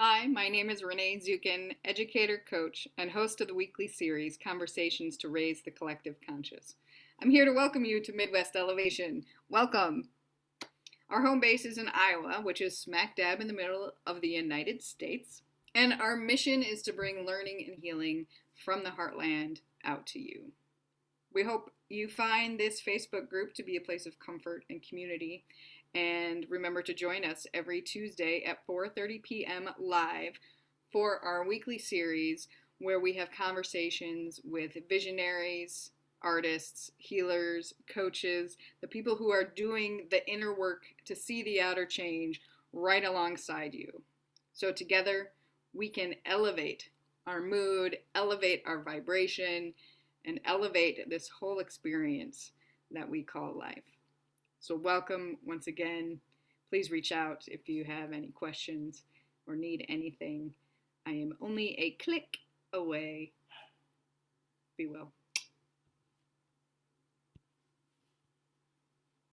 Hi, my name is Renee Zukin, educator, coach, and host of the weekly series Conversations to Raise the Collective Conscious. I'm here to welcome you to Midwest Elevation. Welcome! Our home base is in Iowa, which is smack dab in the middle of the United States, and our mission is to bring learning and healing from the heartland out to you. We hope you find this Facebook group to be a place of comfort and community. And remember to join us every Tuesday at 4:30 p.m. live for our weekly series where we have conversations with visionaries, artists, healers, coaches, the people who are doing the inner work to see the outer change right alongside you. So together we can elevate our mood, elevate our vibration, and elevate this whole experience that we call life. So, welcome once again. Please reach out if you have any questions or need anything. I am only a click away. Be well.